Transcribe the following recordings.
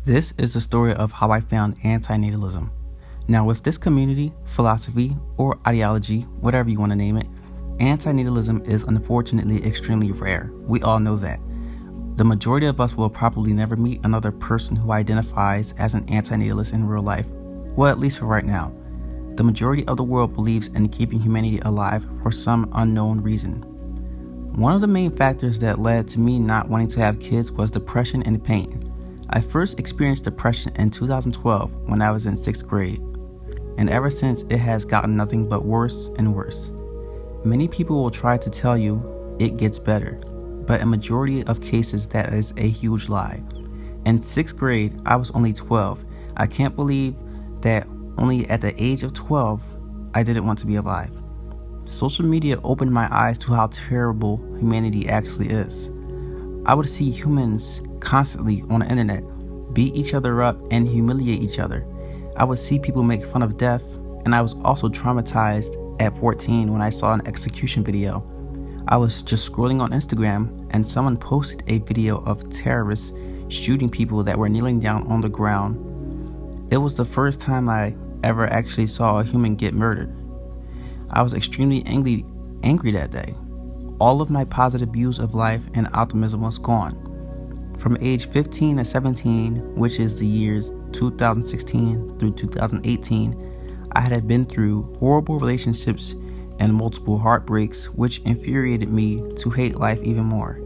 This is the story of how I found anti-natalism. Now, with this community, philosophy, or ideology, whatever you want to name it, anti-natalism is unfortunately extremely rare. We all know that. The majority of us will probably never meet another person who identifies as an anti-natalist in real life. Well, at least for right now. The majority of the world believes in keeping humanity alive for some unknown reason. One of the main factors that led to me not wanting to have kids was depression and pain. I first experienced depression in 2012 when I was in 6th grade, and ever since it has gotten nothing but worse and worse. Many people will try to tell you it gets better, but in majority of cases that is a huge lie. In 6th grade, I was only 12. I can't believe that only at the age of 12, I didn't want to be alive. Social media opened my eyes to how terrible humanity actually is. I would see humans constantly on the internet beat each other up and humiliate each other. I would see people make fun of death, and I was also traumatized at 14 when I saw an execution video. I was just scrolling on Instagram and someone posted a video of terrorists shooting people that were kneeling down on the ground. It was the first time I ever actually saw a human get murdered. I was extremely angry that day. All of my positive views of life and optimism was gone. From age 15 to 17, which is the years 2016 through 2018, I had been through horrible relationships and multiple heartbreaks, which infuriated me to hate life even more.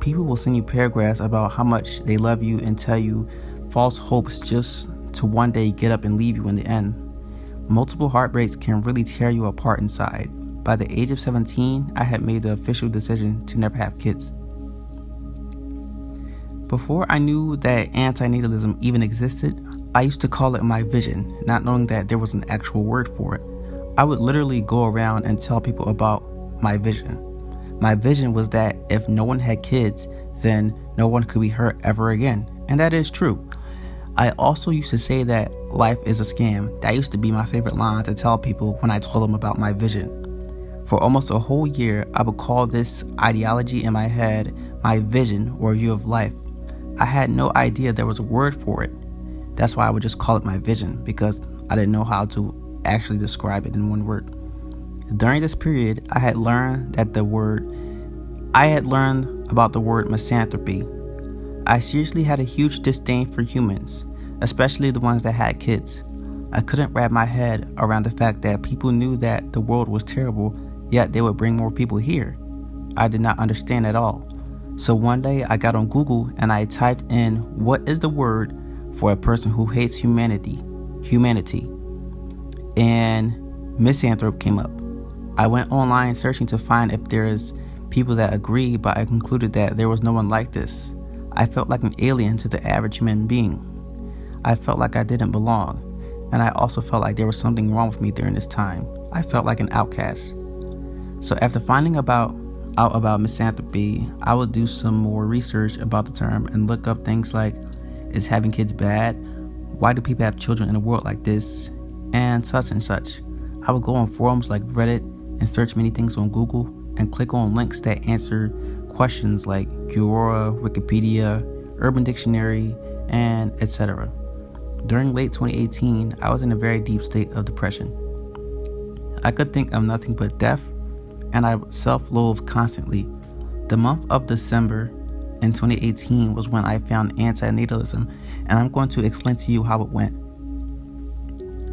People will send you paragraphs about how much they love you and tell you false hopes just to one day get up and leave you in the end. Multiple heartbreaks can really tear you apart inside. By the age of 17, I had made the official decision to never have kids. Before I knew that anti-natalism even existed, I used to call it my vision, not knowing that there was an actual word for it. I would literally go around and tell people about my vision. My vision was that if no one had kids, then no one could be hurt ever again, and that is true. I also used to say that life is a scam. That used to be my favorite line to tell people when I told them about my vision. For almost a whole year, I would call this ideology in my head my vision or view of life. I had no idea there was a word for it. That's why I would just call it my vision, because I didn't know how to actually describe it in one word. During this period, I had learned about the word misanthropy. I seriously had a huge disdain for humans, especially the ones that had kids. I couldn't wrap my head around the fact that people knew that the world was terrible, yet they would bring more people here. I did not understand at all. So one day I got on Google and I typed in what is the word for a person who hates humanity, and misanthrope came up. I went online searching to find if there's people that agree, but I concluded that there was no one like this. I felt like an alien to the average human being. I felt like I didn't belong, and I also felt like there was something wrong with me during this time. I felt like an outcast. So after finding out about misanthropy, I would do some more research about the term and look up things like, is having kids bad? Why do people have children in a world like this? And such and such. I would go on forums like Reddit and search many things on Google and click on links that answer questions like Quora, Wikipedia, Urban Dictionary, and etc. During late 2018, I was in a very deep state of depression. I could think of nothing but death, and I self-loathed constantly. The month of December in 2018 was when I found anti-natalism, and I'm going to explain to you how it went.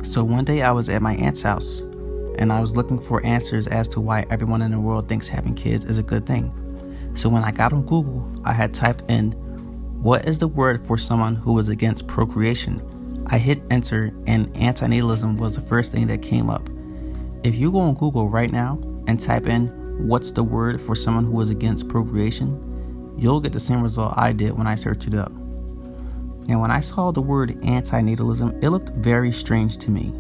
So one day I was at my aunt's house, and I was looking for answers as to why everyone in the world thinks having kids is a good thing. So when I got on Google, I had typed in, what is the word for someone who is against procreation? I hit enter, and anti-natalism was the first thing that came up. If you go on Google right now and type in, what's the word for someone who is against procreation, you'll get the same result I did when I searched it up. And when I saw the word anti-natalism, it looked very strange to me.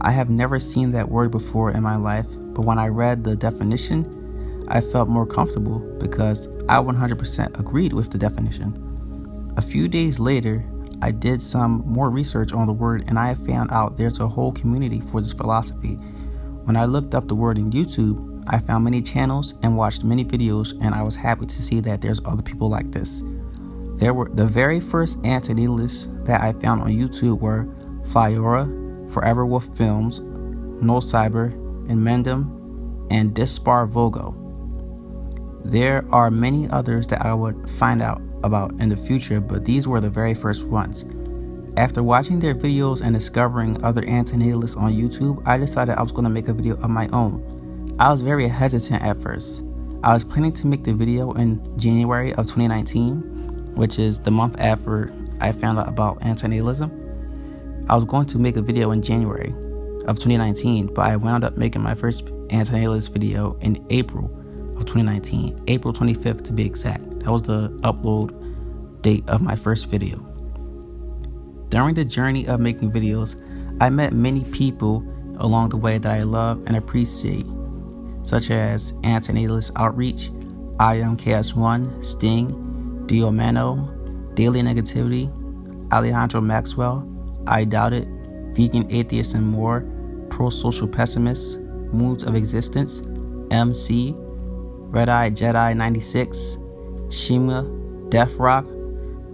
I have never seen that word before in my life, but when I read the definition, I felt more comfortable because I 100% agreed with the definition. A few days later, I did some more research on the word, and I found out there's a whole community for this philosophy. When I looked up the word in YouTube, I found many channels and watched many videos, and I was happy to see that there's other people like this. The very first antinatalists that I found on YouTube were Flyora, Forever Wolf Films, No Cyber, and Mendham, and Dispar Vogo. There are many others that I would find out about in the future, but these were the very first ones. After watching their videos and discovering other antinatalists on YouTube, I decided I was going to make a video of my own. I was very hesitant at first. I was planning to make the video in January of 2019, which is the month after I found out about antinatalism. I was going to make a video in January of 2019, but I wound up making my first antinatalist video in April of 2019, April 25th to be exact. That was the upload date of my first video. During the journey of making videos, I met many people along the way that I love and appreciate, such as Antinatalist Outreach, I Am KS1, Sting, Diomano, Daily Negativity, Alejandro Maxwell, I Doubt It, Vegan Atheists and More, Pro-Social Pessimists, Moods of Existence, MC, Red-Eye Jedi 96, Shima, Death Rock,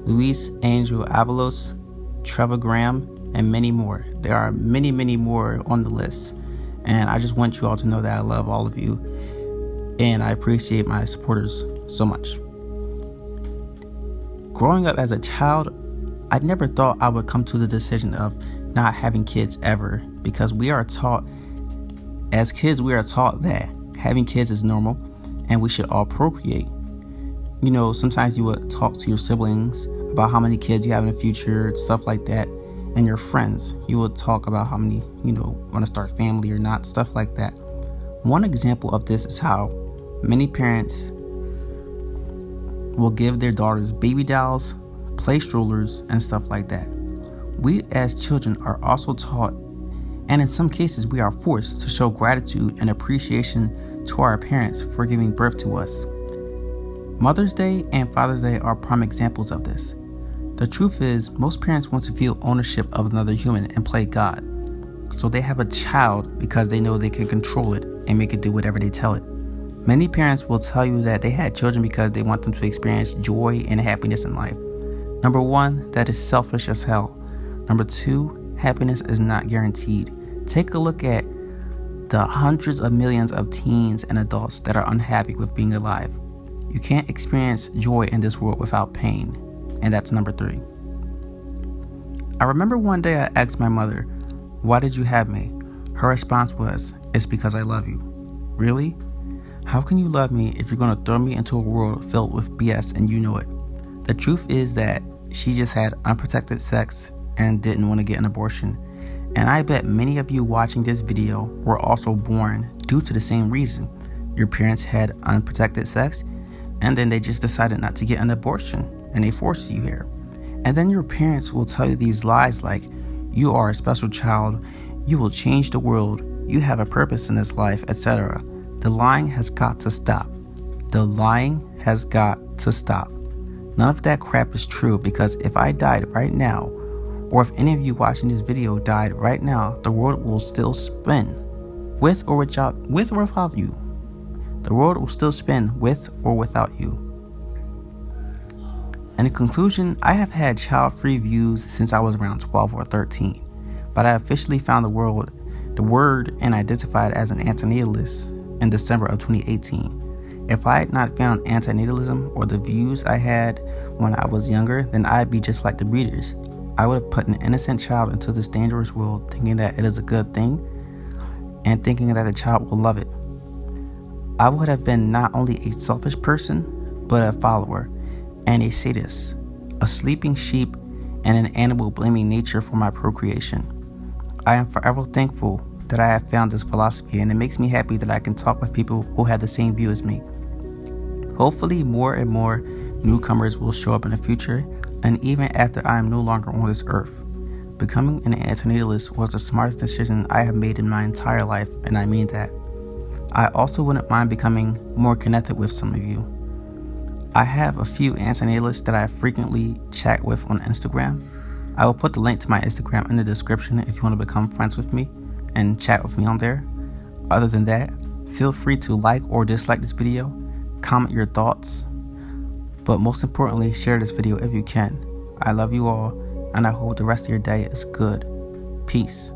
Luis Angel Avalos, Trevor Graham, and many more. There are many, many more on the list. And I just want you all to know that I love all of you. And I appreciate my supporters so much. Growing up as a child, I never thought I would come to the decision of not having kids ever, because we are taught, as kids, we are taught that having kids is normal and we should all procreate. You know, sometimes you would talk to your siblings about how many kids you have in the future, stuff like that, and your friends. You would talk about how many, want to start a family or not, stuff like that. One example of this is how many parents will give their daughters baby dolls, play strollers, and stuff like that. We as children are also taught, and in some cases we are forced, to show gratitude and appreciation to our parents for giving birth to us. Mother's Day and Father's Day are prime examples of this. The truth is, most parents want to feel ownership of another human and play God. So they have a child because they know they can control it and make it do whatever they tell it. Many parents will tell you that they had children because they want them to experience joy and happiness in life. Number one, that is selfish as hell. Number two, happiness is not guaranteed. Take a look at the hundreds of millions of teens and adults that are unhappy with being alive. You can't experience joy in this world without pain. And that's number three. I remember one day I asked my mother, "Why did you have me?" Her response was, "It's because I love you." Really? How can you love me if you're going to throw me into a world filled with BS and you know it? The truth is that she just had unprotected sex and didn't want to get an abortion. And I bet many of you watching this video were also born due to the same reason. Your parents had unprotected sex, and then they just decided not to get an abortion, and they forced you here. And then your parents will tell you these lies like, you are a special child, you will change the world, you have a purpose in this life, etc. The lying has got to stop. The lying has got to stop. None of that crap is true, because if I died right now, or if any of you watching this video died right now, the world will still spin, with or without you. The world will still spin with or without you. In conclusion, I have had child-free views since I was around 12 or 13, but I officially found the word and identified as an antinatalist in December of 2018. If I had not found antinatalism or the views I had when I was younger, then I'd be just like the breeders. I would have put an innocent child into this dangerous world thinking that it is a good thing and thinking that the child will love it. I would have been not only a selfish person, but a follower and a sadist, a sleeping sheep, and an animal blaming nature for my procreation. I am forever thankful that I have found this philosophy, and it makes me happy that I can talk with people who have the same view as me. Hopefully more and more newcomers will show up in the future, and even after I am no longer on this earth. Becoming an antinatalist was the smartest decision I have made in my entire life, and I mean that. I also wouldn't mind becoming more connected with some of you. I have a few antinatalists that I frequently chat with on Instagram. I will put the link to my Instagram in the description if you want to become friends with me and chat with me on there. Other than that, feel free to like or dislike this video, comment your thoughts, But most importantly, share this video if you can. I love you all, and I hope the rest of your day is good. Peace.